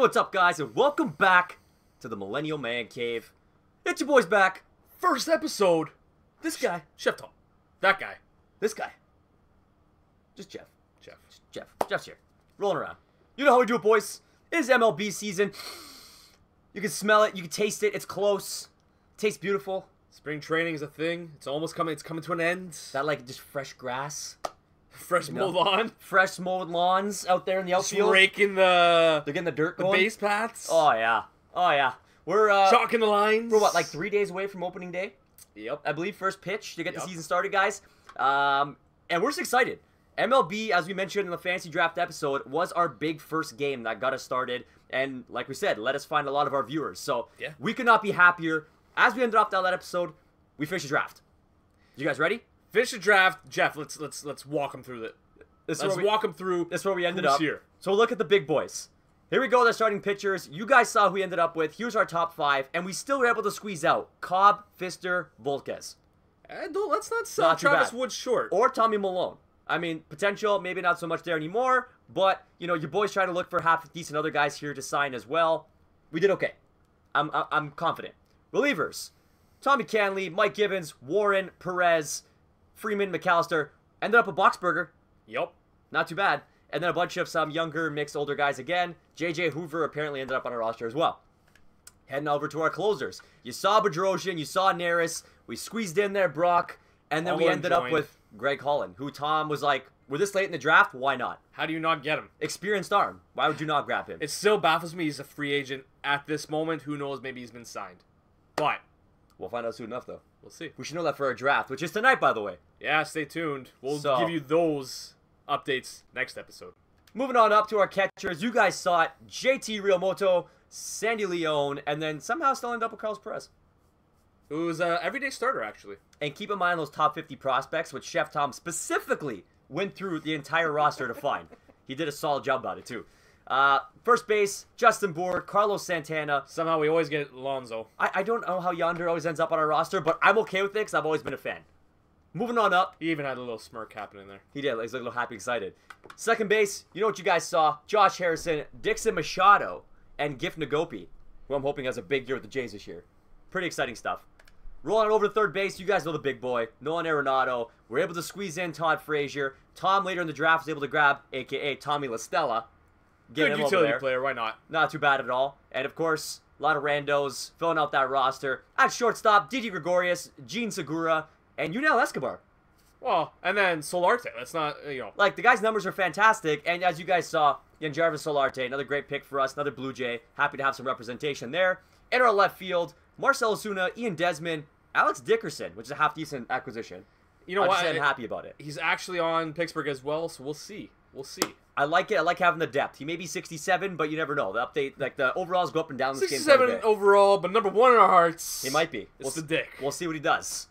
what's up, guys, and welcome back to the Millennial Man Cave. It's your boys back. First episode. This guy. Chef Tom. That guy. This guy. Just Jeff. Jeff. Jeff's here. Rolling around. You know how we do it, boys. It is MLB season. You can smell it. You can taste it. It's close. Tastes beautiful. Spring training is a thing. It's almost coming. It's coming to an end. That like just fresh grass. Fresh mowed lawn. Fresh mowed lawns out there in the outfield. Just raking the... They're getting the dirt the going. base paths. Oh, yeah. Oh, yeah. We're, chalking the lines. We're, what, like 3 days away from opening day? Yep. I believe first pitch to get the season started, guys. And we're just excited. MLB, as we mentioned in the fantasy draft episode, was our big first game that got us started. And like we said, let us find a lot of our viewers. So we could not be happier. As we ended off that episode, we finished the draft. You guys ready? Finish the draft. Jeff, let's walk them through it. Let's walk them through. That's where we ended up. Here. So look at the big boys. Here we go, the starting pitchers. You guys saw who we ended up with. Here's our top 5, and we still were able to squeeze out Cobb, Fister, Volquez. Let's not sell Travis Wood short. Or Tommy Malone. I mean, potential, maybe not so much there anymore, but, you know, your boys trying to look for half decent other guys here to sign as well. We did okay. I'm confident. Relievers. Tommy Canley, Mike Givens, Warren, Perez, Freeman, McAllister. Ended up a Boxberger. Yep. Not too bad. And then a bunch of some younger, mixed, older guys again. J.J. Hoover apparently ended up on our roster as well. Heading over to our closers. You saw Bedrosian, you saw Neris. We squeezed in there Brock. And then we ended up with Greg Holland, who Tom was like, we're this late in the draft, why not? How do you not get him? Experienced arm. Why would you not grab him? It still baffles me he's a free agent at this moment. Who knows, maybe he's been signed. But we'll find out soon enough, though. We'll see. We should know that for our draft, which is tonight, by the way. Yeah, stay tuned. We'll give you those updates next episode. Moving on up to our catchers. You guys saw it. JT Realmoto, Sandy Leone, and then somehow still ended up with Carlos Perez. It was an everyday starter, actually. And keep in mind those top 50 prospects, which Chef Tom specifically went through the entire roster to find. He did a solid job about it, too. First base, Justin Bour, Carlos Santana. Somehow we always get Alonso. I don't know how Yonder always ends up on our roster, but I'm okay with it because I've always been a fan. Moving on up. He even had a little smirk happening there. He did. He's a little happy, excited. Second base, you know what you guys saw. Josh Harrison, Dixon Machado, and Gift Nagopi, who I'm hoping has a big year with the Jays this year. Pretty exciting stuff. Rolling over to third base, you guys know the big boy, Nolan Arenado. We're able to squeeze in Todd Frazier. Tom later in the draft was able to grab, a.k.a. Tommy La Stella. Good utility player, why not? Not too bad at all. And, of course, a lot of randos filling out that roster. At shortstop, Didi Gregorius, Gene Segura, and Yunel Escobar. Well, and then Solarte. That's not, you know. Like, the guy's numbers are fantastic. And as you guys saw, Yanjarvis Solarte, another great pick for us, another Blue Jay. Happy to have some representation there. In our left field, Marcell Ozuna, Ian Desmond, Alex Dickerson, which is a half-decent acquisition. You know what? I'm happy about it. He's actually on Pittsburgh as well, so we'll see. We'll see. I like it. I like having the depth. He may be 67, but you never know. The update, like the overalls go up and down this game. 67 overall, but number 1 in our hearts. He might be. It's the Dick. We'll see what he does.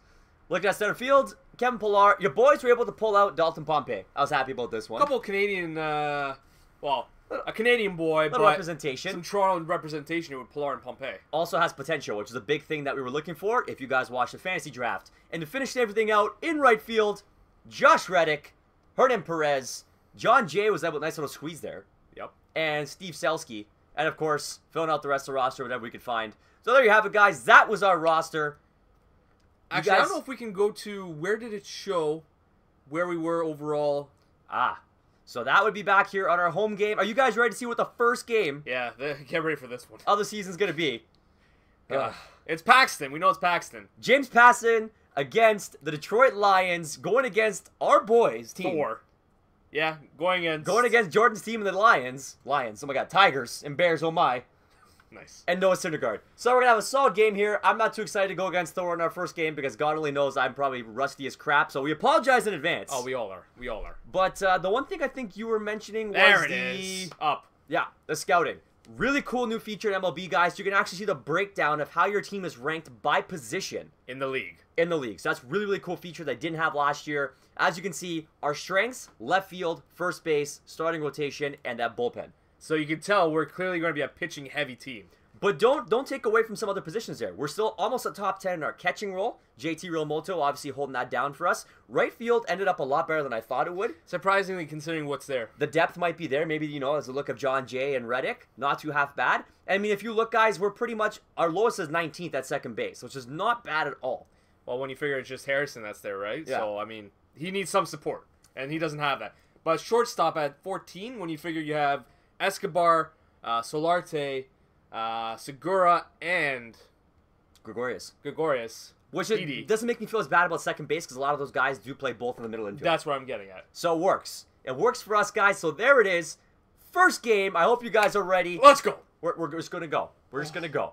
Looking at center field, Kevin Pillar. Your boys were able to pull out Dalton Pompey. I was happy about this one. A couple of Canadian, well, a Canadian boy, but representation. Some Toronto representation with Pillar and Pompey. Also has potential, which is a big thing that we were looking for if you guys watched the fantasy draft. And to finish everything out, in right field, Josh Reddick, Hernan Perez, John Jay was able to nice little squeeze there. Yep. And Steve Selski. And, of course, filling out the rest of the roster, whatever we could find. So there you have it, guys. That was our roster. Actually, I don't know if we can go to where did it show where we were overall. So that would be back here on our home game. Are you guys ready to see what the first game get ready for this one. of the season's going to be? It's Paxton. We know it's Paxton. James Paxton against the Detroit Lions, going against our boys' team. Thor. Yeah, going against Jordan's team and the Lions. Lions, oh my god, Tigers and Bears, oh my. Nice. And Noah Syndergaard. So we're going to have a solid game here. I'm not too excited to go against Thor in our first game because God only knows I'm probably rusty as crap. So we apologize in advance. Oh, we all are. We all are. But the one thing I think you were mentioning was the scouting. Really cool new feature in MLB, guys. You can actually see the breakdown of how your team is ranked by position. In the league. So that's really, really cool feature that I didn't have last year. As you can see, our strengths, left field, first base, starting rotation, and that bullpen. So you can tell we're clearly going to be a pitching-heavy team. But don't take away from some other positions there. We're still almost at top 10 in our catching role. JT Realmuto obviously holding that down for us. Right field ended up a lot better than I thought it would. Surprisingly, considering what's there. The depth might be there. Maybe, as a look of John Jay and Reddick. Not too half bad. I mean, if you look, guys, we're pretty much, our lowest is 19th at second base, which is not bad at all. Well, when you figure it's just Harrison that's there, right? Yeah. So, I mean, he needs some support, and he doesn't have that. But shortstop at 14, when you figure you have Escobar, Solarte, Segura, and Gregorius. Which doesn't make me feel as bad about second base because a lot of those guys do play both in the middle infield. That's what I'm getting at. So it works. It works for us, guys. So there it is. First game. I hope you guys are ready. Let's go. We're just going to go. We're just going to go.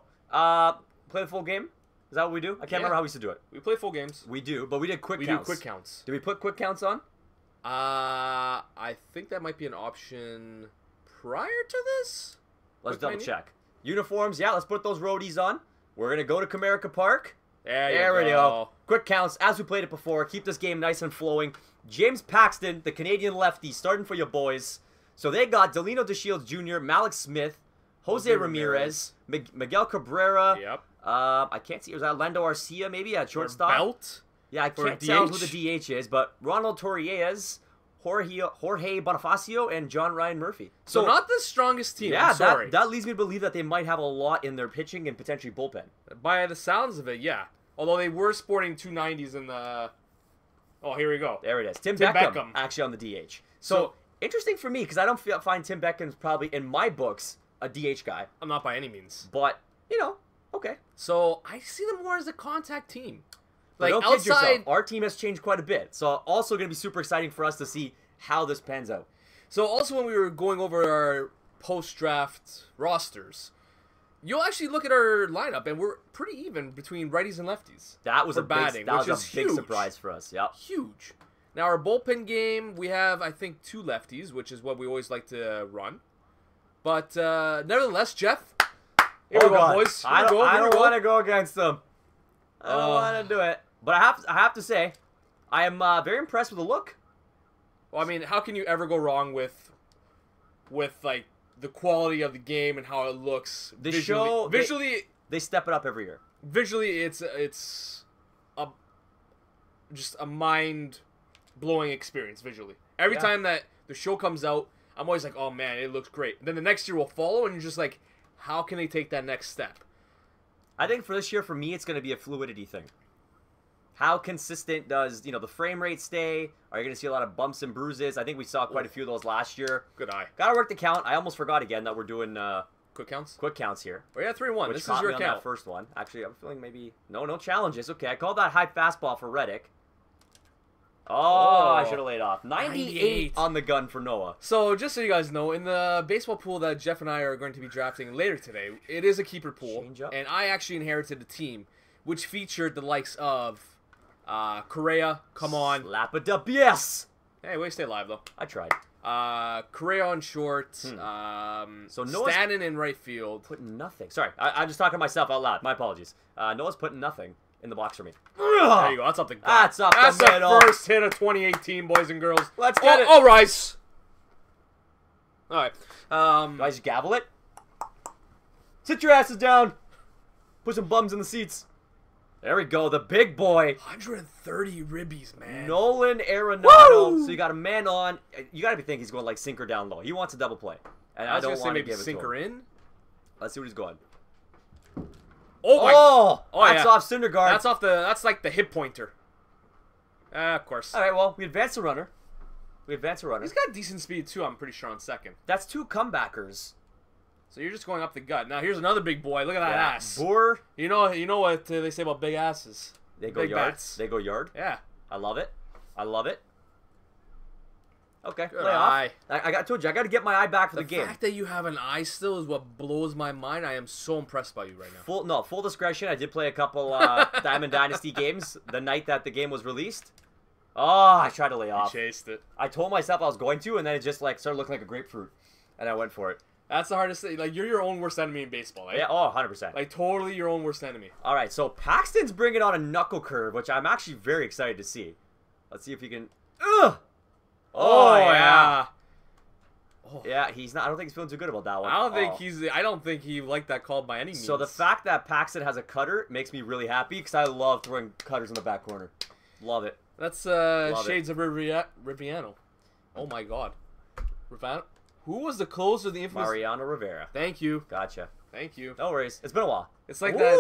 Play the full game? Is that what we do? I can't remember how we used to do it. We play full games. We do, but we did quick counts. We do quick counts. Did we put quick counts on? I think that might be an option prior to this. Let's double check. Uniforms, yeah, let's put those roadies on. We're going to go to Comerica Park. There we go. Quick counts, as we played it before. Keep this game nice and flowing. James Paxton, the Canadian lefty, starting for your boys. So they got Delino DeShields Jr., Malik Smith, Jose Ramirez, Miguel Cabrera. Yep. I can't see. Was that Lando Arcia maybe at shortstop? Belt? Yeah, I can't tell who the DH is, but Ronald Torres, Jorge Bonifacio, and John Ryan Murphy. So not the strongest team. Yeah, I'm sorry. That leads me to believe that they might have a lot in their pitching and potentially bullpen. By the sounds of it, yeah. Although they were sporting 290s in the... Oh, here we go. There it is. Tim Beckham actually on the DH. So interesting for me because I don't find Tim Beckham's probably, in my books, a DH guy. I'm not by any means. But, okay. So I see them more as a contact team. Like outside, our team has changed quite a bit. So also going to be super exciting for us to see how this pans out. So also when we were going over our post-draft rosters, you'll actually look at our lineup, and we're pretty even between righties and lefties. That was a batting, that was a big surprise for us. Yep. Huge. Now our bullpen game, we have I think 2 lefties, which is what we always like to run. But nevertheless, Jeff, here we go, boys. I don't want to go against them. I don't want to do it. But I have to say, I am very impressed with the look. Well, I mean, how can you ever go wrong with like the quality of the game and how it looks? The visually, show they step it up every year. Visually, it's just a mind-blowing experience visually. Every time that the show comes out, I'm always like, oh man, it looks great. And then the next year will follow, and you're just like, how can they take that next step? I think for this year, for me, it's going to be a fluidity thing. How consistent does, the frame rate stay? Are you going to see a lot of bumps and bruises? I think we saw quite a few of those last year. Good eye. Got to work the count. I almost forgot again that we're doing quick counts. Quick counts here. Oh yeah, 3-1. This is your count. That first one. Actually, I'm feeling maybe no challenges. Okay, I called that high fastball for Reddick. Oh, I should have laid off. 98 on the gun for Noah. So, just so you guys know, in the baseball pool that Jeff and I are going to be drafting later today, it is a keeper pool. And I actually inherited a team which featured the likes of Correa, come on. Slap it up, yes! Hey, way to stay alive, though. I tried. Correa on short. So Noah's Stanton in right field. Putting nothing. Sorry, I'm just talking to myself out loud. My apologies. Noah's putting nothing in the box for me. There you go. That's up the gut. That's up the middle. That's the first hit of 2018, boys and girls. Let's get it. All rise. All right. Do I just gavel it? Sit your asses down. Put some bums in the seats. There we go. The big boy. 130 ribbies, man. Nolan Arenado. Woo! So you got a man on. You got to be thinking he's going like sinker down low. He wants a double play. And I don't want to give it sinker to him. in. Let's see what he's going. Oh, that's off Syndergaard. That's off the. That's like the hip pointer. Of course. All right. Well, we advance the runner. He's got decent speed too. I'm pretty sure on second. That's 2 comebackers. So you're just going up the gut. Now here's another big boy. Look at that ass. Boer. You know what they say about big asses? They go yard. They go yard. Yeah. I love it. Okay. Good eye. I told you I got to get my eye back for the game. The fact that you have an eye still is what blows my mind. I am so impressed by you right now. Full discretion. I did play a couple Diamond Dynasty games the night that the game was released. Oh, I tried to lay off. You chased it. I told myself I was going to, and then it just like started looking like a grapefruit, and I went for it. That's the hardest thing. Like, you're your own worst enemy in baseball, right? Yeah, 100%. Like, totally your own worst enemy. All right, so Paxton's bringing on a knuckle curve, which I'm actually very excited to see. Let's see if he can... Ugh! Oh, yeah. Oh. Yeah, he's not. I don't think he's feeling too good about that one. I don't think he liked that call by any means. So the fact that Paxton has a cutter makes me really happy because I love throwing cutters in the back corner. Love it. That's shades of Riviano. Oh my God, Riviano. Who was the closer of the infamous? Mariano Rivera. Thank you. Gotcha. Thank you. No worries. It's been a while. It's like that.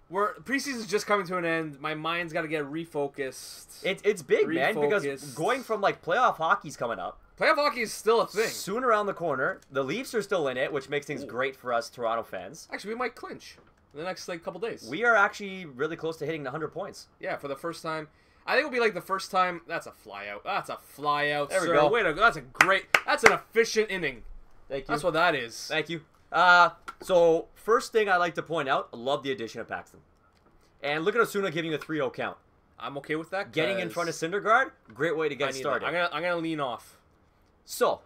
Look, preseason's just coming to an end. My mind's got to get refocused. It's big, man, because going from like playoff hockey's coming up. Playoff hockey is still a thing. Soon around the corner. The Leafs are still in it, which makes things great for us Toronto fans. Actually, we might clinch in the next couple days. We are actually really close to hitting the 100 points. Yeah, for the first time. I think it'll be like the first time. That's a fly out. That's a fly out. There we go. Way to go. That's an efficient inning. Thank you. That's what that is. Thank you. So first thing I like to point out, I love the addition of Paxton. And look at Osuna giving a 3-0 count. I'm okay with that. Getting in front of Syndergaard, great way to get started. I'm gonna lean off. So,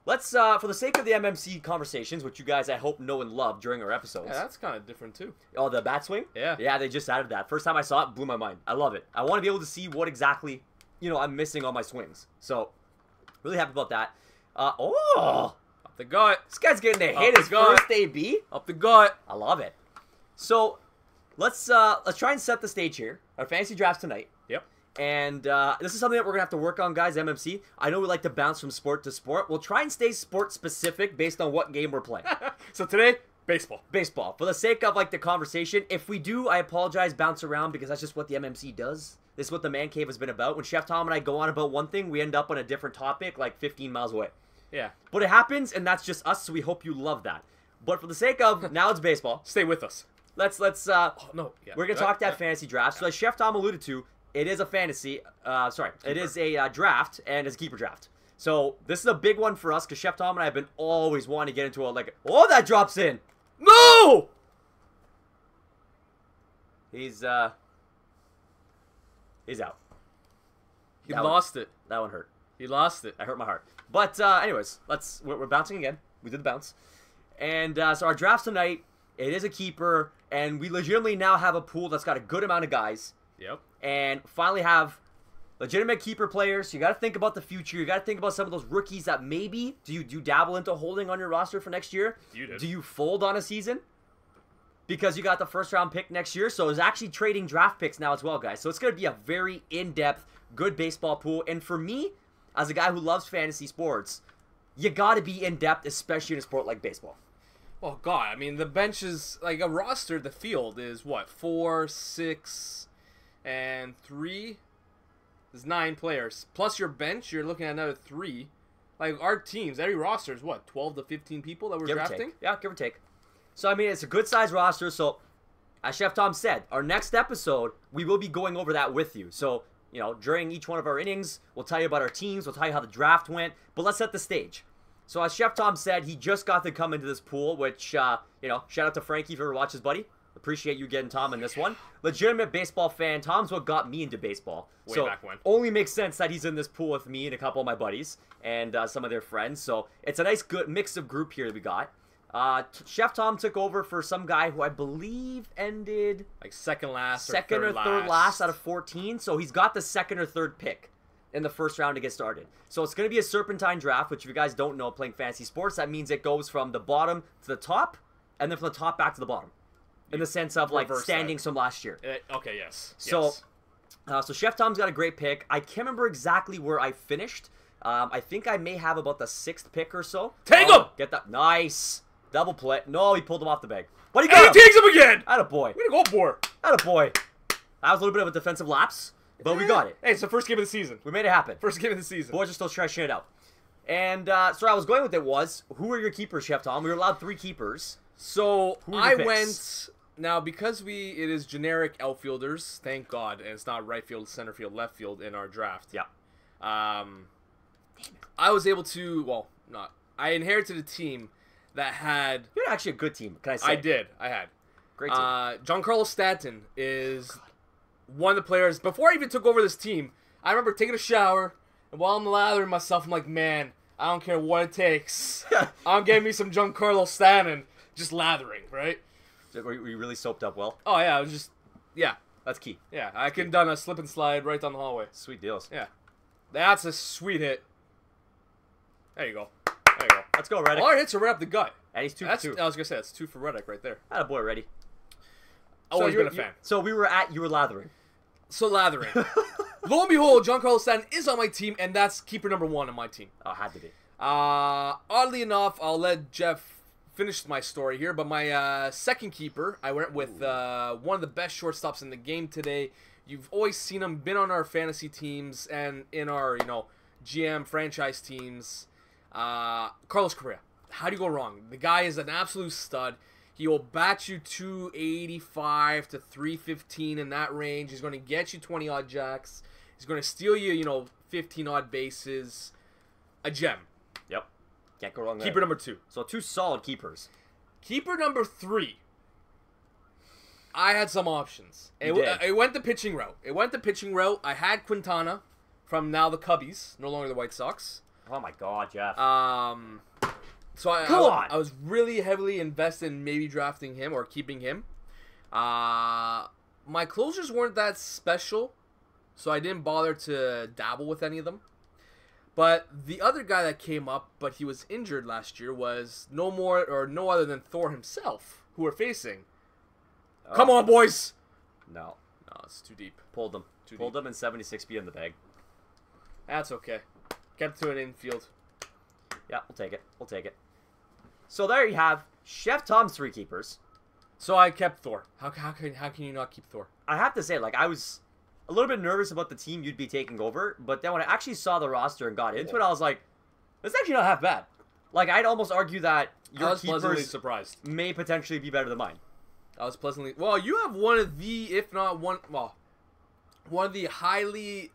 let's for the sake of the MMC conversations, which you guys I hope know and love during our episodes. Yeah, that's kind of different too. Oh, the bat swing? Yeah. Yeah, they just added that. First time I saw it, blew my mind. I love it. I want to be able to see what exactly, I'm missing on my swings. So, really happy about that. Up the gut. This guy's getting a hit his first AB. Up the gut. I love it. So, let's try and set the stage here. Our fantasy drafts tonight. Yep. And this is something that we're going to have to work on, guys, MMC. I know we like to bounce from sport to sport. We'll try and stay sport-specific based on what game we're playing. So today, baseball. Baseball. For the sake of, the conversation, if we do, I apologize, bounce around, because that's just what the MMC does. This is what the ManCave has been about. When Chef Tom and I go on about one thing, we end up on a different topic, 15 miles away. Yeah. But it happens, and that's just us, so we hope you love that. But for the sake of, now it's baseball. Stay with us. We're going to talk that fantasy draft. So as Chef Tom alluded to, it is a fantasy, it is a draft, and it's a keeper draft. So, this is a big one for us, because Chef Tom and I have been always wanting to get into that drops in! No! He's out. He lost it. That one hurt. He lost it. That hurt my heart. But, anyways, we're bouncing again. We did the bounce. And, so our draft tonight, it is a keeper, and we legitimately now have a pool that's got a good amount of guys. Yep. And finally have legitimate keeper players. You got to think about the future. You got to think about some of those rookies that maybe do you dabble into holding on your roster for next year? You did. Do you fold on a season? Because you got the first round pick next year. So it's actually trading draft picks now as well, guys. So it's going to be a very in-depth, good baseball pool. And for me, as a guy who loves fantasy sports, you got to be in-depth, especially in a sport like baseball. Oh, God. I mean, the bench is, a roster, the field is, 4, 6... and 3 is 9 players. Plus your bench, you're looking at another 3. Our teams, every roster is 12 to 15 people that we're drafting? Yeah, give or take. So, I mean, it's a good-sized roster. So, as Chef Tom said, our next episode, we will be going over that with you. So, during each one of our innings, we'll tell you about our teams. We'll tell you how the draft went. But let's set the stage. So, as Chef Tom said, he just got to come into this pool, which, shout out to Frankie if you ever watch his buddy. Appreciate you getting Tom in this one. Legitimate baseball fan. Tom's what got me into baseball. Way back when. Only makes sense that he's in this pool with me and a couple of my buddies and some of their friends. So it's a nice good mix of group here that we got. Chef Tom took over for some guy who I believe ended second last or third last out of 14. So he's got the second or third pick in the first round to get started. So it's going to be a serpentine draft, which if you guys don't know playing fantasy sports, that means it goes from the bottom to the top and then from the top back to the bottom. In the sense of standings from last year. Okay, yes. So, so Chef Tom's got a great pick. I can't remember exactly where I finished. I think I may have about the 6th pick or so. Take him! Get that. Nice. Double play. No, he pulled him off the bag. But he got him. He takes him again! Attaboy. Way to go, Boar. Attaboy. That was a little bit of a defensive lapse, but we got it. Hey, it's the first game of the season. We made it happen. First game of the season. Boys are still stretching it out. And so I was going with it was, who are your keepers, Chef Tom? We were allowed 3 keepers. So I went... Now, because it is generic outfielders, thank God, and it's not right field, center field, left field in our draft. Yeah. I was able to, I inherited a team that had... You had actually a good team, can I say? I did. I had. Great team. Giancarlo Stanton is one of the players... Before I even took over this team, I remember taking a shower, and while I'm lathering myself, I'm like, man, I don't care what it takes. I'm getting me some Giancarlo Stanton, just lathering, right? Were you really soaped up well? Oh, yeah, I was just... Yeah. That's key. Yeah, I could have done a slip and slide right down the hallway. Sweet deals. Yeah. That's a sweet hit. There you go. There you go. Let's go, Reddick. All our hits are right up the gut. And he's 2 That's, for 2. I was going to say, that's 2 for Reddick right there. Attaboy, Reddy. Always been a fan. So we were you were lathering. So lathering. Lo and behold, Giancarlo Stanton is on my team, and that's keeper number 1 on my team. Oh, had to be. Oddly enough, I'll let Jeff finish my story here, but my second keeper, I went with one of the best shortstops in the game today. You've always seen him, been on our fantasy teams and in our, GM franchise teams. Carlos Correa. How do you go wrong? The guy is an absolute stud. He will bat you 285 to 315 in that range. He's going to get you 20-odd jacks. He's going to steal you, 15-odd bases. A gem. Yep. Can't go wrong there. Keeper number 2. So 2 solid keepers. Keeper number 3. I had some options. It went the pitching route. I had Quintana from now the Cubbies, no longer the White Sox. Oh my God, Jeff. So I was really heavily invested in maybe drafting him or keeping him. My closers weren't that special, so I didn't bother to dabble with any of them. But the other guy that came up, but he was injured last year, was no other than Thor himself, who we're facing. Oh. Come on, boys! No, it's too deep. Pulled them. Pulled them and 76 speed in the bag. That's okay. Kept to an infield. Yeah, we'll take it. So there you have Chef Tom's 3 keepers. So I kept Thor. How can you not keep Thor? I have to say, I was a little bit nervous about the team you'd be taking over, but then when I actually saw the roster and got into it, I was like, that's actually not half bad. I'd almost argue that your keepers surprised. May potentially be better than mine. I was pleasantly... Well, you have one of the, if not one... Well, one of the highly,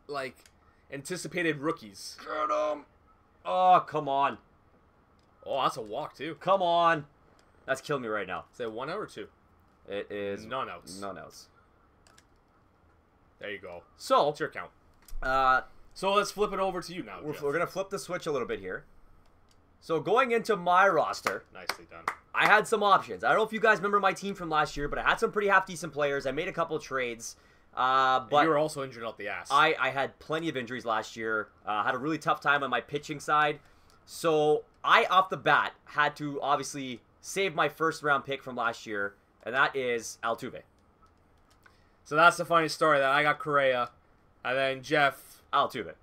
anticipated rookies. Get him! Oh, come on. Oh, that's a walk, too. Come on. That's killing me right now. Is that 1 out or 2? It is... None outs. None outs. There you go. So... What's your count? So let's flip it over to you now, We're going to flip the switch a little bit here. So going into my roster... Nicely done. I had some options. I don't know if you guys remember my team from last year, but I had some pretty half-decent players. I made a couple of trades. But you were also injured out the ass. I had plenty of injuries last year. Had a really tough time on my pitching side. So I, off the bat, had to obviously save my first-round pick from last year, and that is Altuve. So that's the funny story, that I got Correa, and then Jeff... Altuve.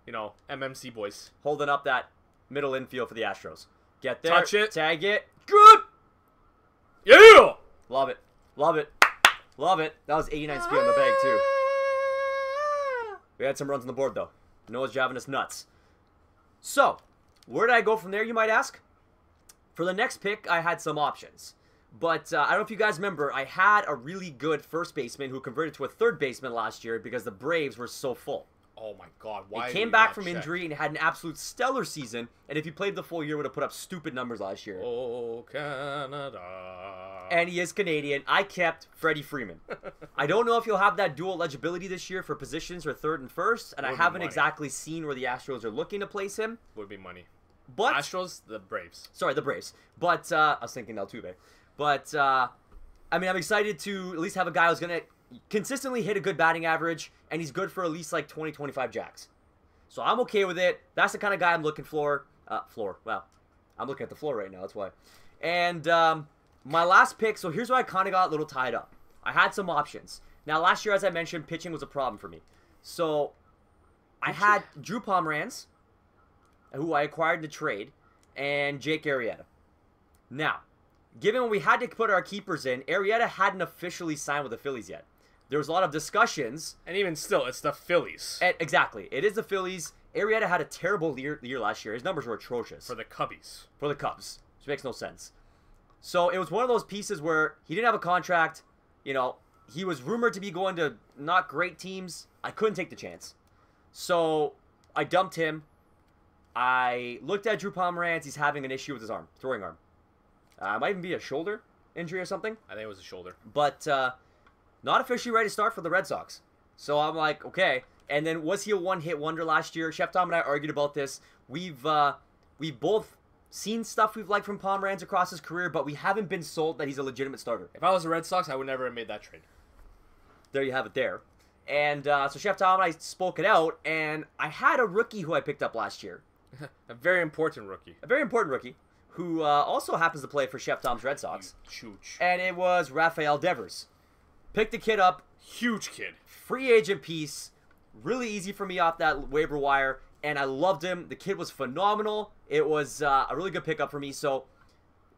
MMC Boys. Holding up that middle infield for the Astros. Get there. Touch it. Tag it. Good! Yeah! Love it. Love it. Love it. That was 89 speed on the bag, too. We had some runs on the board, though. Noah's driving us nuts. So, where did I go from there, you might ask? For the next pick, I had some options. But I don't know if you guys remember, I had a really good first baseman who converted to a third baseman last year because the Braves were so full. Oh my God, why? He came back from injury and had an absolute stellar season, and if he played the full year, would have put up stupid numbers last year. Oh, Canada. And he is Canadian. I kept Freddie Freeman. I don't know if you'll have that dual eligibility this year for positions for third and first, and I haven't exactly seen where the Astros are looking to place him. Would be money. But Astros, the Braves. Sorry, the Braves. But I was thinking Altuve. But I'm excited to at least have a guy who's gonna consistently hit a good batting average, and he's good for at least 20, 25 jacks. So I'm okay with it. That's the kind of guy I'm looking for. Well, I'm looking at the floor right now. That's why. And my last pick, so here's where I kind of got a little tied up. I had some options. Now, last year, as I mentioned, pitching was a problem for me. So I had Drew Pomeranz, who I acquired in the trade, and Jake Arrieta. Now, given when we had to put our keepers in, Arrieta hadn't officially signed with the Phillies yet. There was a lot of discussions. And even still, it's the Phillies. Exactly. It is the Phillies. Arrieta had a terrible year last year. His numbers were atrocious. For the Cubbies. For the Cubs. Which makes no sense. So it was one of those pieces where he didn't have a contract. He was rumored to be going to not great teams. I couldn't take the chance. So I dumped him. I looked at Drew Pomeranz. He's having an issue with his arm. Throwing arm. It might even be a shoulder injury or something. I think it was a shoulder. But not officially ready to start for the Red Sox. So I'm like, okay. And then was he a one-hit wonder last year? Chef Tom and I argued about this. We've both seen stuff we've liked from Pomeranz across his career, but we haven't been sold that he's a legitimate starter. If I was the Red Sox, I would never have made that trade. There you have it there. And so Chef Tom and I spoke it out, and I had a rookie who I picked up last year A very important rookie. A very important rookie who also happens to play for Chef Tom's Red Sox. Huge. And it was Rafael Devers. Picked the kid up. Huge kid. Free agent piece. Really easy for me off that waiver wire. And I loved him. The kid was phenomenal. It was a really good pickup for me. So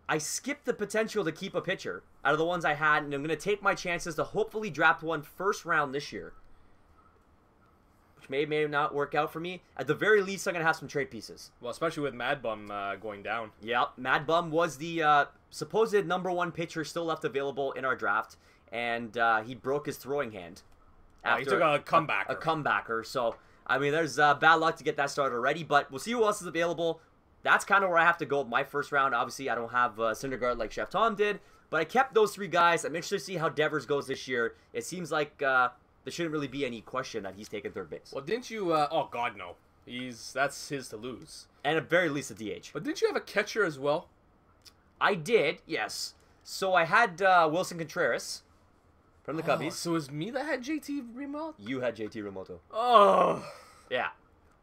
I skipped the potential to keep a pitcher out of the ones I had. And I'm going to take my chances to hopefully draft one first round this year. Which may not work out for me. At the very least, I'm going to have some trade pieces. Well, especially with Mad Bum going down. Yeah, Mad Bum was the supposed #1 pitcher still left available in our draft. And he broke his throwing hand. He took a comebacker. A comebacker. So, I mean, there's bad luck to get that started already. But we'll see who else is available. That's kind of where I have to go with my first round. Obviously, I don't have Syndergaard like Chef Tom did. But I kept those 3 guys. I'm interested to see how Devers goes this year. It seems like there shouldn't really be any question that he's taking third base. Well, didn't you... oh, God, no. That's his to lose. And at very least a DH. But didn't you have a catcher as well? I did, yes. So I had Wilson Contreras from the Cubbies. So it was me that had JT Realmuto? You had JT Realmuto. Oh. Yeah.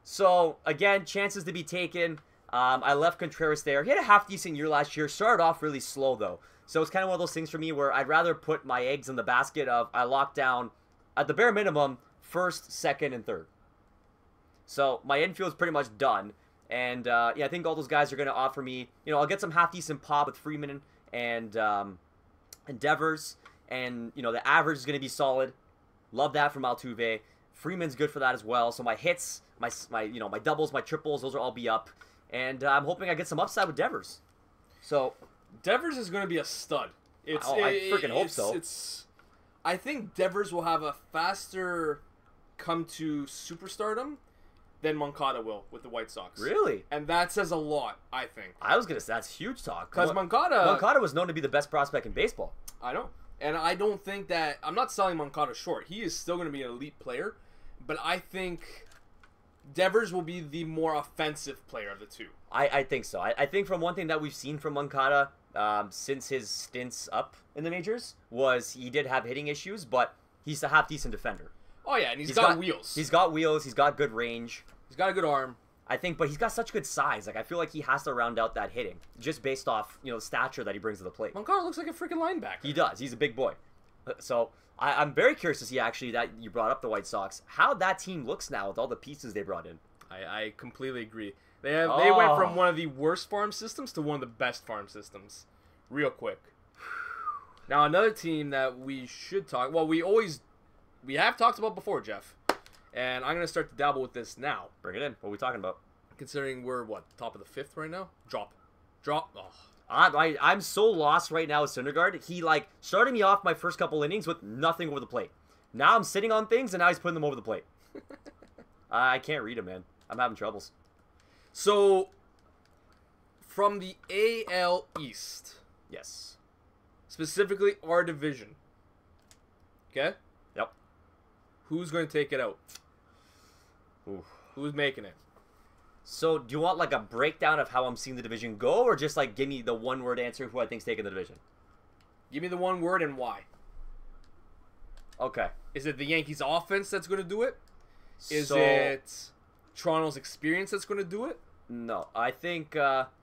So, again, chances to be taken. I left Contreras there. He had a half-decent year last year. Started off really slow, though. So it's kind of one of those things for me where I'd rather put my eggs in the basket of I lock down, at the bare minimum, first, second, and third. So my infield is pretty much done. And, yeah, I think all those guys are going to offer me, you know, I'll get some half-decent pop with Freeman and Devers. And, you know, the average is going to be solid. Love that from Altuve. Freeman's good for that as well. So my hits, my you know, my doubles, my triples, those will all be up. And I'm hoping I get some upside with Devers. So Devers is going to be a stud. I freaking hope so. I think Devers will have a faster come to superstardom than Moncada will with the White Sox. Really? And that says a lot, I think. I was going to say that's huge talk. Because Moncada was known to be the best prospect in baseball. I know. And I don't think that... I'm not selling Moncada short. He is still going to be an elite player. But I think Devers will be the more offensive player of the two. I think so. I think from one thing that we've seen from Moncada since his stints up in the majors was he did have hitting issues, but he's a half-decent defender. Oh, yeah, and he's got wheels. He's got wheels. He's got good range. He's got a good arm. I think, but he's got such good size. Like, I feel like he has to round out that hitting just based off, you know, the stature that he brings to the plate. Moncada looks like a freaking linebacker. He does. He's a big boy. So I'm very curious to see, actually, that you brought up the White Sox, how that team looks now with all the pieces they brought in. I completely agree. They went from one of the worst farm systems to one of the best farm systems. Real quick. Now, another team that we should talk... Well, we have talked about before, Jeff. And I'm going to start to dabble with this now. Bring it in. What are we talking about? Considering we're, top of the 5th right now? Drop. Oh. I'm so lost right now with Syndergaard. He, started me off my first couple innings with nothing over the plate. Now I'm sitting on things, and now he's putting them over the plate. I can't read him, man. I'm having troubles. So, from the AL East. Yes. Specifically, our division. Okay? Yep. Who's going to take it out? Oof. Who's making it? So, do you want, a breakdown of how I'm seeing the division go, or just, give me the one-word answer of who I think's taking the division? Give me the one word and why. Okay. Is it the Yankees' offense that's going to do it? Is it Toronto's experience that's going to do it? No. I think...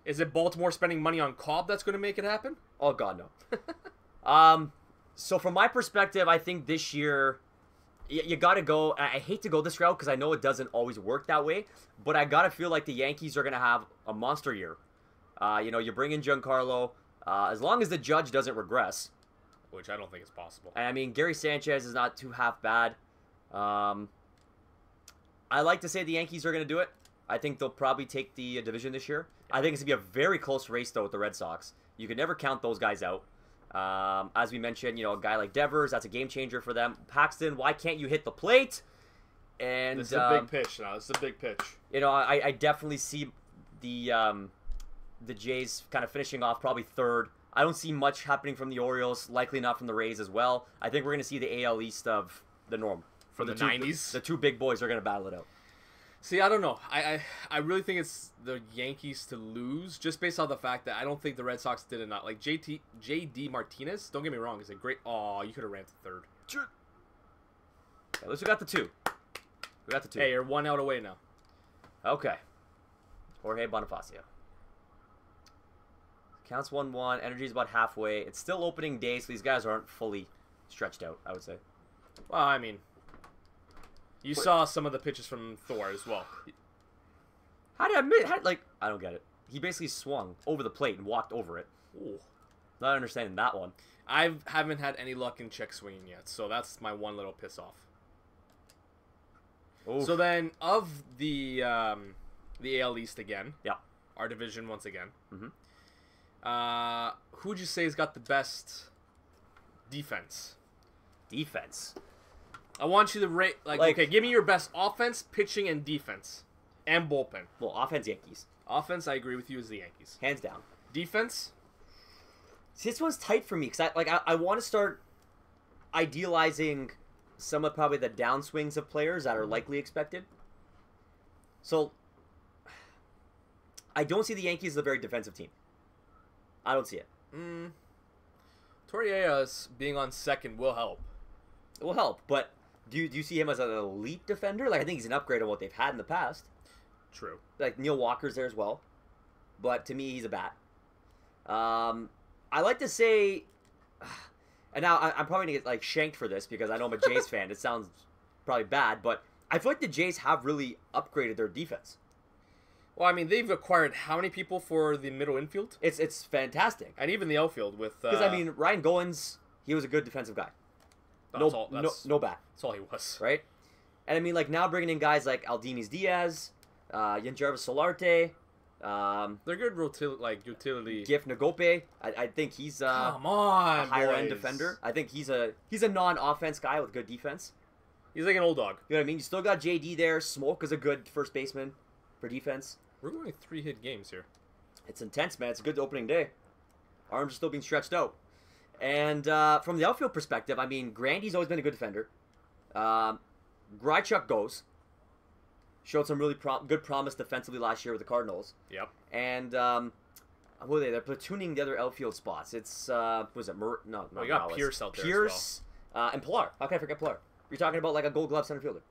Is it Baltimore spending money on Cobb that's going to make it happen? Oh, God, no. So, from my perspective, I think this year... You got to go... I hate to go this route because I know it doesn't always work that way, but I got to feel like the Yankees are going to have a monster year. You bring in Giancarlo. As long as the Judge doesn't regress. Which I don't think is possible. I mean, Gary Sanchez is not too half bad. I like to say the Yankees are going to do it. I think they'll probably take the division this year. I think it's going to be a very close race, though, with the Red Sox. You can never count those guys out. As we mentioned, a guy like Devers, that's a game changer for them. Paxton, why can't you hit the plate? And this is a big pitch now. This is a big pitch. I definitely see the Jays kind of finishing off probably third. I don't see much happening from the Orioles, likely not from the Rays as well. I think we're going to see the AL East of the norm. From the 90s? The two big boys are going to battle it out. See, I don't know. I really think it's the Yankees to lose, just based on the fact that I don't think the Red Sox did enough. Like, J.D. Martinez, don't get me wrong, is a great... Oh, you could have ran to third. At least we got the two. Hey, you're 1 out away now. Okay. Jorge Bonifacio. Counts 1-1. Energy's about halfway. It's still opening day, so these guys aren't fully stretched out, I would say. Well, I mean, you saw some of the pitches from Thor as well. How did I miss? I don't get it. He basically swung over the plate and walked over it. Ooh. Not understanding that one. I haven't had any luck in check swinging yet, so that's my one little piss off. Oof. So then, of the AL East again, yeah, our division once again. Who would you say has got the best defense? Defense. I want you to rate okay, give me your best offense, pitching, and defense, and bullpen. Well, offense, Yankees. Offense, I agree with you, is the Yankees, hands down. Defense. See, this one's tight for me because I want to start idealizing some of probably the downswings of players that are likely expected. So I don't see the Yankees as a very defensive team. I don't see it. Torreira's being on second will help. It will help, but do you see him as an elite defender? I think he's an upgrade on what they've had in the past. True. Neil Walker's there as well, but to me, he's a bat. I like to say, and now I'm probably going to get shanked for this because I know I'm a Jays fan. It sounds probably bad, but I feel like the Jays have really upgraded their defense. Well, I mean, they've acquired how many people for the middle infield? It's fantastic. And even the outfield with... Because, I mean, Ryan Goins, he was a good defensive guy. No bat. That's all he was. Right? And, I mean, now bringing in guys like Aldenis Diaz, Yangervis Solarte... they're good utility. Gif Nagope, I think he's come on, a higher end defender. I think he's a non-offense guy with good defense. He's like an old dog. You know what I mean? You still got JD there. Smoke is a good first baseman for defense. We're going 3-hit games here. It's intense, man. It's a good opening day. Arms are still being stretched out. And from the outfield perspective, I mean, Grandy's always been a good defender. Grichuk goes. Showed some really good promise defensively last year with the Cardinals. Yep. And who are they? They're platooning the other outfield spots. It's was it you got Pierce out there. Pierce as well. And Pilar. How can I forget Pilar? You're talking about a Gold Glove center fielder.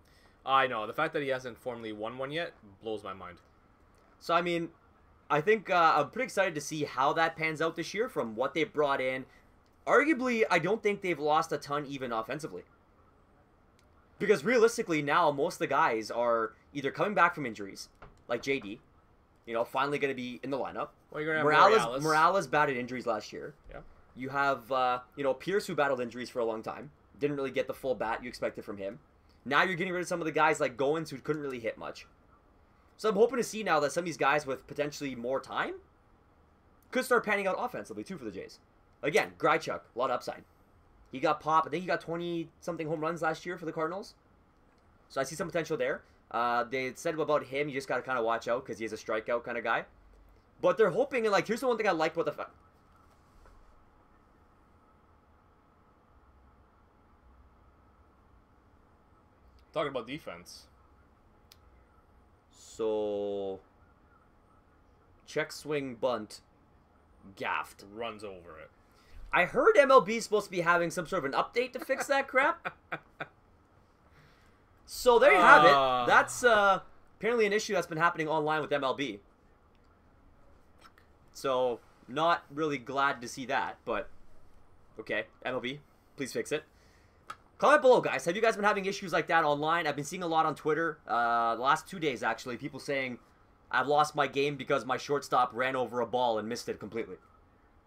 I know. The fact that he hasn't formally won one yet blows my mind. So I mean, I think I'm pretty excited to see how that pans out this year from what they've brought in. Arguably, I don't think they've lost a ton even offensively. Because realistically now, most of the guys are either coming back from injuries, like JD, finally going to be in the lineup. Well, you're going to have Morales batted injuries last year. Yeah. You have, Pierce, who battled injuries for a long time. Didn't really get the full bat you expected from him. Now you're getting rid of some of the guys like Goins, who couldn't really hit much. So I'm hoping to see now that some of these guys with potentially more time could start panning out offensively, too, for the Jays. Again, Grichuk, a lot of upside. He got popped. I think he got 20-something home runs last year for the Cardinals. So I see some potential there. They said about him, you just got to kind of watch out because he's a strikeout kind of guy. But they're hoping, and here's the one thing I like about the... Talking about defense. So... check, swing, bunt, gaffed. Runs over it. I heard MLB is supposed to be having some sort of an update to fix that crap. So there you have it. That's apparently an issue that's been happening online with MLB. So not really glad to see that, but okay, MLB, please fix it. Comment below, guys. Have you guys been having issues like that online? I've been seeing a lot on Twitter the last 2 days, actually. People saying I've lost my game because my shortstop ran over a ball and missed it completely.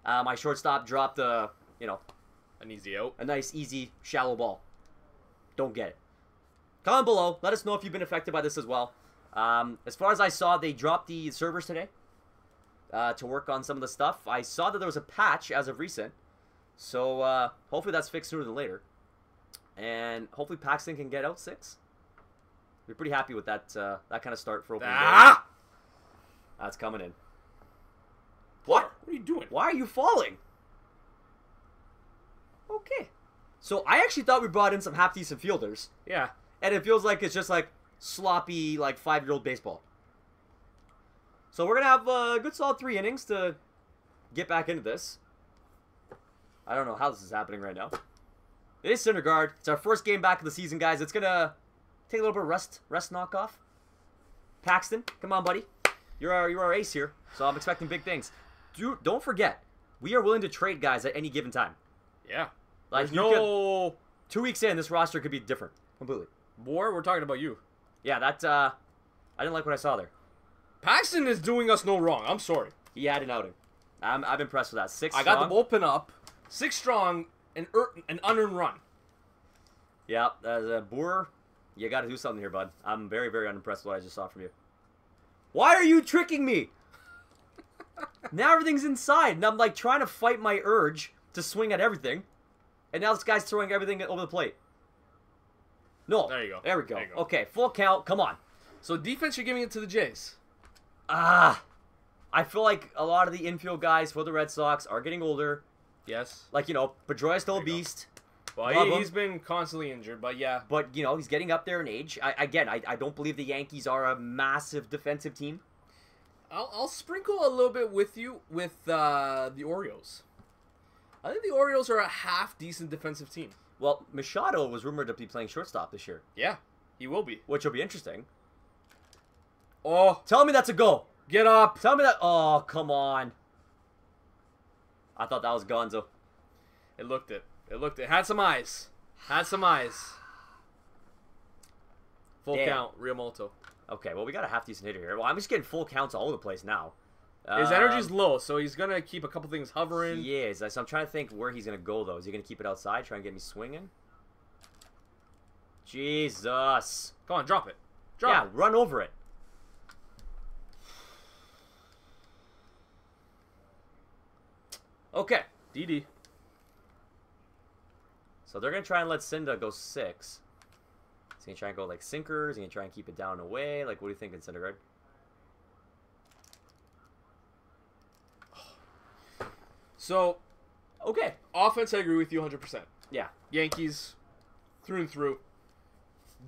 My shortstop dropped an easy out. A nice, easy, shallow ball. Don't get it. Comment below. Let us know if you've been affected by this as well. As far as I saw, they dropped the servers today to work on some of the stuff. I saw that there was a patch as of recent. So hopefully that's fixed sooner than later. And hopefully Paxton can get out 6. We're pretty happy with that kind of start for opening day. That's coming in. What? What are you doing? Why are you falling? Okay. So I actually thought we brought in some half-decent fielders. Yeah. And it feels like it's just sloppy, 5-year-old baseball. So we're going to have a good solid 3 innings to get back into this. I don't know how this is happening right now. It is Syndergaard. It's our first game back of the season, guys. It's going to take a little bit of rest knock off. Paxton, come on, buddy. you're our ace here, so I'm expecting big things. Don't forget, we are willing to trade guys at any given time. Yeah. Like, 2 weeks in, this roster could be different completely. War, we're talking about you. Yeah, I didn't like what I saw there. Paxton is doing us no wrong. I'm sorry. He had an outing. I'm impressed with that. 6 strong. I got the bullpen up. 6 strong, an unearned run. Yeah, Boer, you got to do something here, bud. I'm very, very unimpressed with what I just saw from you. Why are you tricking me? Now everything's inside, and I'm like trying to fight my urge to swing at everything, and now this guy's throwing everything over the plate. No. There you go. There we go. There you go. Okay, full count. Come on. So defense, you're giving it to the Jays. I feel like a lot of the infield guys for the Red Sox are getting older. Yes. Like, you know, Pedroia's still a beast. Well, he's been constantly injured, but yeah. But, you know, he's getting up there in age. I don't believe the Yankees are a massive defensive team. I'll sprinkle a little bit with you with the Orioles. I think the Orioles are a half-decent defensive team. Well, Machado was rumored to be playing shortstop this year. Yeah, he will be. Which will be interesting. Oh. Tell me that's a go. Get up. Tell me that. Oh, come on. I thought that was Gonzo. It looked it. It had some eyes. Full count, Real Molto. Okay, well, we got a half-decent hitter here. Well, I'm just getting full counts all over the place now. His energy's low, so he's going to keep a couple things hovering. He is. So I'm trying to think where he's going to go, though. Is he going to keep it outside, try and get me swinging? Jesus. Come on, drop it. Drop it. Run over it. Okay. DD. So they're going to try and let Synda go 6. Is he going to try and go, like, sinkers? Is he going to try and keep it down and away? Like, what are you thinking, Syndergaard? So, okay. Offense, I agree with you 100%. Yeah. Yankees, through and through.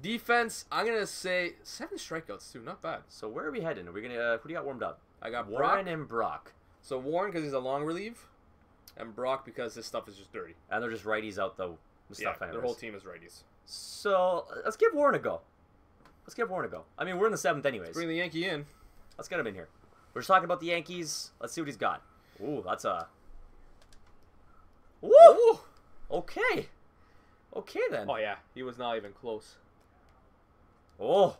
Defense, I'm going to say 7 strikeouts, too. Not bad. So where are we heading? Are we going to, who do you got warmed up? I got Warren and Brock. So Warren because he's a long relief, and Brock because his stuff is just dirty. And they're just righties out the stuff. Yeah, their whole team is righties. So let's give Warren a go. I mean, we're in the 7th anyways. Let's bring the Yankee in. Let's get him in here. We're just talking about the Yankees. Let's see what he's got. Ooh, that's a... Woo! Ooh. Okay. Okay, then. Oh, yeah. He was not even close. Oh.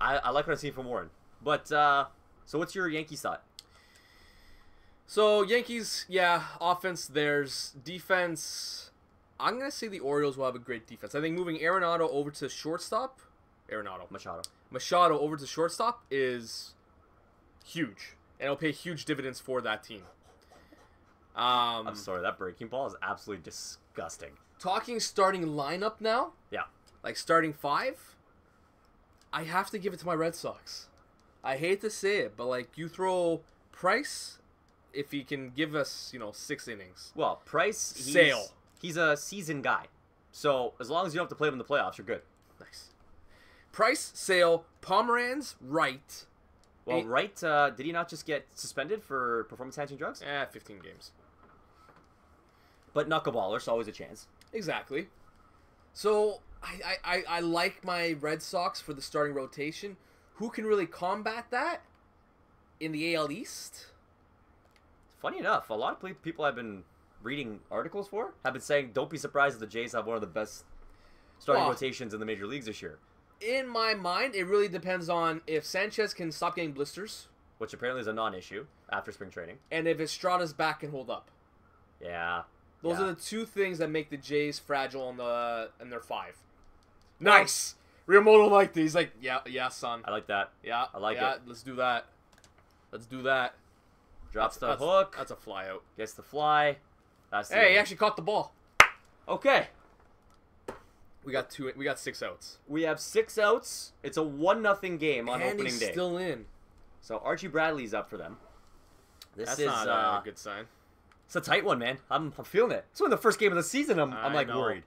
I like what I see from Warren. But, so what's your Yankees thought? So, Yankees, yeah, offense, there's defense. I'm going to say the Orioles will have a great defense. I think moving Arenado over to shortstop. Machado over to shortstop is huge. And it'll pay huge dividends for that team. I'm sorry, that breaking ball is absolutely disgusting. Talking starting lineup now. Yeah. Like starting 5. I have to give it to my Red Sox. I hate to say it, but like you throw Price, if he can give us, 6 innings. Well, Price, Sale. He's a seasoned guy. So as long as you don't have to play him in the playoffs, you're good. Nice. Price, Sale, Pomeranz, Wright. Well, Wright, did he not just get suspended for performance-enhancing drugs? 15 games. But knuckleballer, so always a chance. Exactly. So, I like my Red Sox for the starting rotation. Who can really combat that in the AL East? Funny enough, a lot of people I've been reading articles for have been saying, don't be surprised if the Jays have one of the best starting rotations in the major leagues this year. In my mind, it really depends on if Sanchez can stop getting blisters. Which apparently is a non-issue after spring training. And if Estrada's back can hold up. Yeah. Those are the 2 things that make the Jays fragile in their 5. Nice! Riamoto liked it. He's like, yeah, son. I like that. Yeah, I like it. Let's do that. Drops the hook. That's a fly out. Gets the fly. Hey, he actually caught the ball. Okay. We got 6 outs. We have 6 outs. It's a 1-0 game on opening day. Still in. So Archie Bradley's up for them. That's not a good sign. It's a tight one, man. I'm feeling it. It's only the first game of the season. I'm like worried.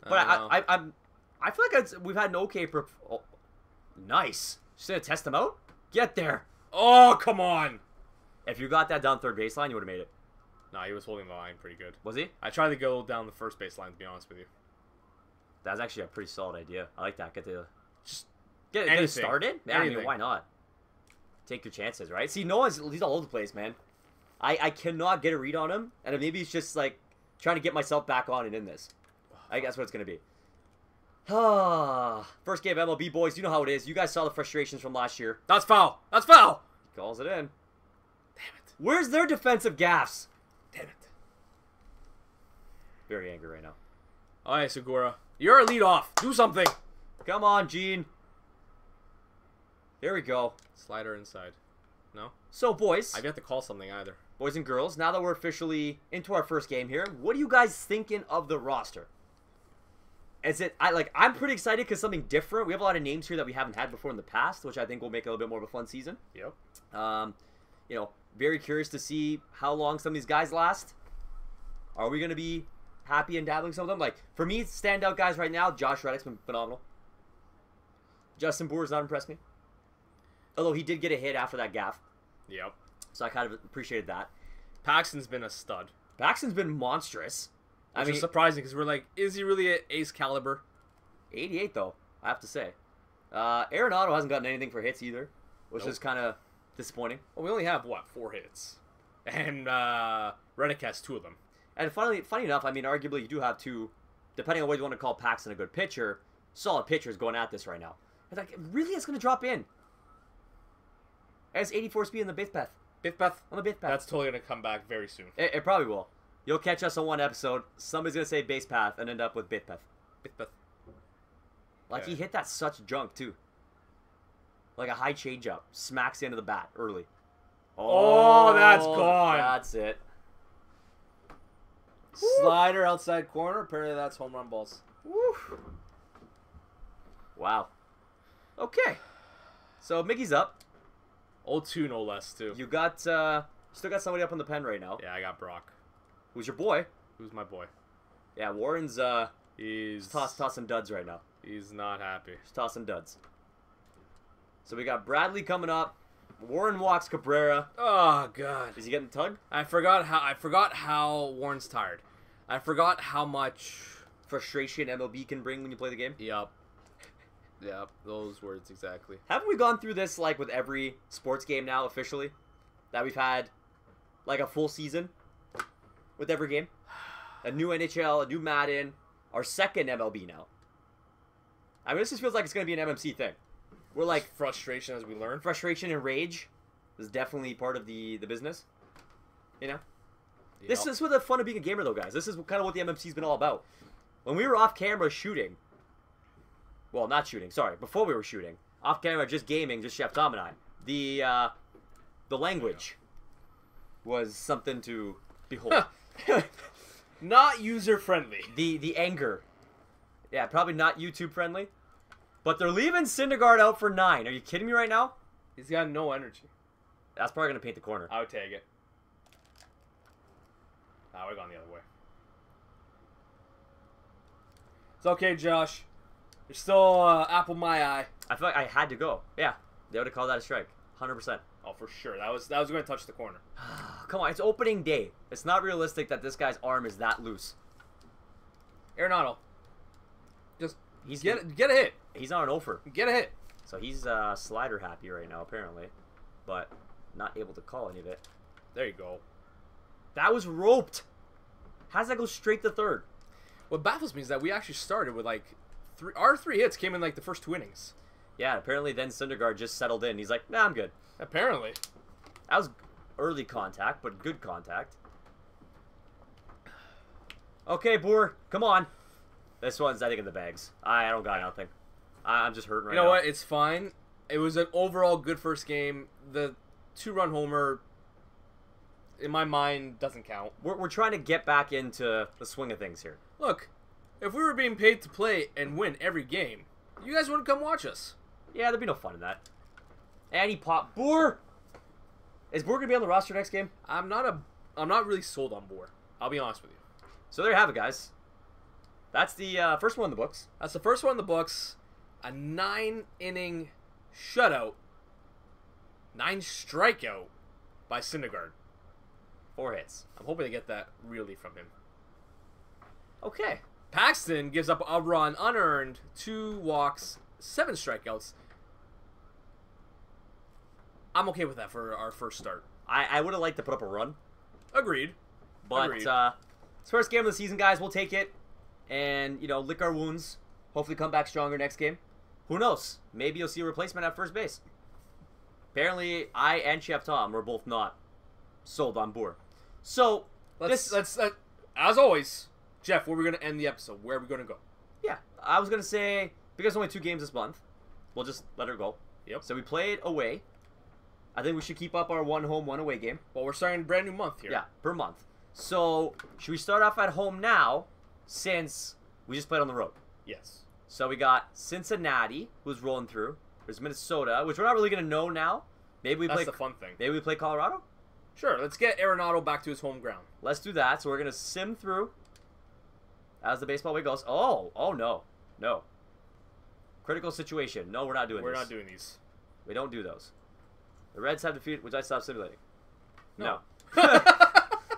But I feel like we've had an okay. Nice. Just gonna test him out. Get there. Oh, come on. If you got that down third baseline, you would have made it. Nah, he was holding the line pretty good. Was he? I tried to go down the first baseline, to be honest with you. That's actually a pretty solid idea. I like that. Get it started? Yeah, Anything. I mean, why not? take your chances, right? See, he's all over the place, man. I cannot get a read on him, and maybe it's just like trying to get myself back on and in this. I guess what it's gonna be. First game of MLB, boys. You know how it is. You guys saw the frustrations from last year. That's foul. That's foul. He calls it in. Damn it. Where's their defensive gaffes? Damn it. Very angry right now. All right, Segura. You're a leadoff. Do something. Come on, Gene. Here we go. Slider inside. No? So, boys. I've yet to call something either. Boys and girls, now that we're officially into our first game here, what are you guys thinking of the roster? I'm pretty excited because something different. We have a lot of names here that we haven't had before in the past, which I think will make it a little bit more of a fun season. Yep. You know, very curious to see how long some of these guys last. Are we going to be happy and dabbling some of them? Like, for me, standout guys right now, Josh Reddick's been phenomenal. Justin Bour's not impressed me. Although he did get a hit after that gaff. Yep. So I kind of appreciated that. Paxton's been a stud. Paxton's been monstrous. Which is surprising because we're like, is he really at ace caliber? 88 though, I have to say. Arenado hasn't gotten anything for hits either, which is kind of disappointing. Well, we only have, what, 4 hits? And Reddick has 2 of them. And funny enough, I mean, arguably you do have 2, depending on what you want to call Paxton a good pitcher, solid pitchers going at this right now. It's like, really, it's going to drop in. It has 84 speed in the base path. Base path? On the base path. That's totally going to come back very soon. It probably will. You'll catch us on one episode. Somebody's going to say base path and end up with base path. Base path. Like, he hit that such junk, too. Like a high changeup. Smacks the end of the bat early. Oh, that's gone. That's it. Slider outside corner. Apparently that's home run balls. Woo. Wow. Okay. So, Mickey's up. 0-2 no less, too. You got, still got somebody up in the pen right now. Yeah, I got Brock. Who's your boy? Who's my boy? Yeah, Warren's, he's tossing duds right now. He's not happy. He's tossing duds. So we got Bradley coming up. Warren walks Cabrera. Oh God! Is he getting tugged? I forgot how Warren's tired. I forgot how much frustration MLB can bring when you play the game. Yep. Yep. Those words exactly. Haven't we gone through this like with every sports game now officially? That we've had like a full season with every game. A new NHL, a new Madden, our second MLB now. I mean, this just feels like it's going to be an MMC thing. We're like... frustration as we learn. Frustration and rage is definitely part of the business. You know? Yep. This is what the fun of being a gamer, though, guys. This is kind of what the MMC's been all about. When we were off camera shooting... Well, not shooting. Sorry. Before we were shooting. Off camera, just gaming, just Chef Tom and I. The language was something to behold. Not user-friendly. The anger. Yeah, probably not YouTube-friendly. But they're leaving Syndergaard out for 9. Are you kidding me right now? He's got no energy. That's probably going to paint the corner. I would tag it. Nah, we're going the other way. It's okay, Josh. You're still apple my eye. I feel like I had to go. Yeah, they would have called that a strike. 100%. Oh, for sure. That was going to touch the corner. Come on, it's opening day. It's not realistic that this guy's arm is that loose. Arenado. Just get a hit. He's on an offer. Get a hit. So he's slider happy right now, apparently. But not able to call any of it. There you go. That was roped. How does that go straight to third? What baffles me is that we actually started with, like, our 3 hits came in, like, the first 2 innings. Yeah, apparently then Syndergaard just settled in. He's like, nah, I'm good. Apparently. That was early contact, but good contact. Okay, Boer, come on. This one's, I think, in the bags. I don't got nothing. I'm just hurting right now. You know what? It's fine. It was an overall good first game. The 2-run homer, in my mind, doesn't count. We're trying to get back into the swing of things here. Look, if we were being paid to play and win every game, you guys wouldn't come watch us. Yeah, there'd be no fun in that. And he popped. Boer! Is Boer going to be on the roster next game? I'm not really sold on Boer. I'll be honest with you. So there you have it, guys. That's the first one in the books. That's the first one in the books. A 9-inning shutout. 9 strikeout by Syndergaard. 4 hits. I'm hoping to get that really from him. Okay. Paxton gives up a run unearned, 2 walks, 7 strikeouts. I'm okay with that for our first start. I would have liked to put up a run. Agreed. But it's first game of the season, guys. We'll take it. And, you know, lick our wounds. Hopefully come back stronger next game. Who knows? Maybe you'll see a replacement at first base. Apparently, I and Chef Tom were both not sold on board. So, let's as always, Jeff, where are we going to end the episode? Where are we going to go? Yeah, I was going to say, because only 2 games this month, we'll just let her go. Yep. So we played away. I think we should keep up our 1 home, 1 away game. Well, we're starting a brand new month here. Yeah, per month. So, should we start off at home now, since we just played on the road? Yes. So we got Cincinnati, who's rolling through. There's Minnesota, which we're not really going to know now. Maybe we That's the fun thing. Maybe we play Colorado? Sure, let's get Arenado back to his home ground. Let's do that. So we're going to sim through as the baseball way goes. Oh, no. No. Critical situation. No, we're not doing We're this. not doing these. We don't do those. The Reds have defeated, which I stopped simulating. No.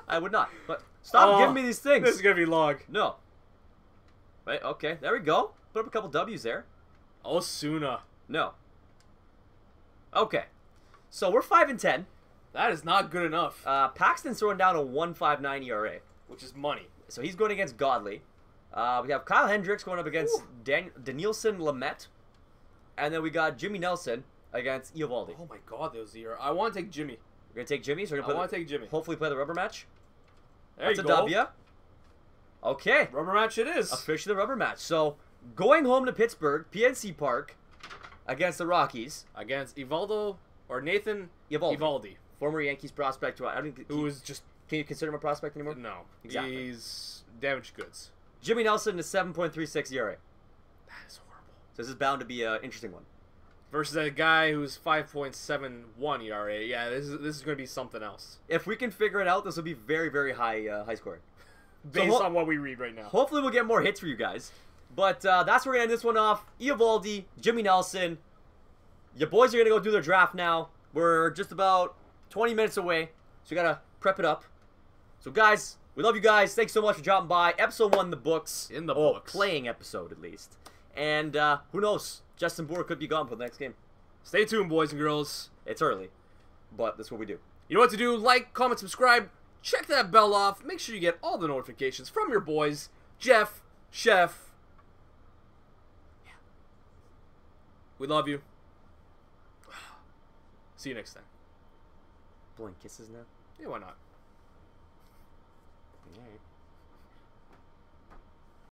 I would not. But stop giving me these things. This is going to be long. No. Wait, okay. There we go. Put up a couple W's there. Osuna. No. Okay. So we're 5-10. That is not good enough. Paxton's throwing down a 1.59 ERA. Which is money. So he's going against Godley. We have Kyle Hendricks going up against Danielson Lamet. And then we got Jimmy Nelson against Eovaldi. Oh my god, those ERA. I want to take Jimmy. We're going to take Jimmy? So I want to take Jimmy. Hopefully play the rubber match. That's a W. Okay. Rubber match it is. Officially the rubber match. So, going home to Pittsburgh, PNC Park, against the Rockies. Against Evaldo, or Nathan Eovaldi. Former Yankees prospect. Who is just... Can you consider him a prospect anymore? No. Exactly. He's damaged goods. Jimmy Nelson is 7.36 ERA. That is horrible. So this is bound to be an interesting one. Versus a guy who's 5.71 ERA. Yeah, this is going to be something else. If we can figure it out, this will be very, very high scoring. Based on what we read right now. Hopefully we'll get more hits for you guys. But that's where we're going to end this one off. Eovaldi, Jimmy Nelson. Your boys are going to go do their draft now. We're just about 20 minutes away. So we got to prep it up. So guys, we love you guys. Thanks so much for dropping by. Episode 1 in the books. In the books. Playing episode at least. And who knows? Justin Boer could be gone for the next game. Stay tuned, boys and girls. It's early, but that's what we do. You know what to do. Like, comment, subscribe. Check that bell off. Make sure you get all the notifications from your boys. Jeff, Chef. Yeah. We love you. See you next time. Blowing kisses now? Yeah, why not? All right.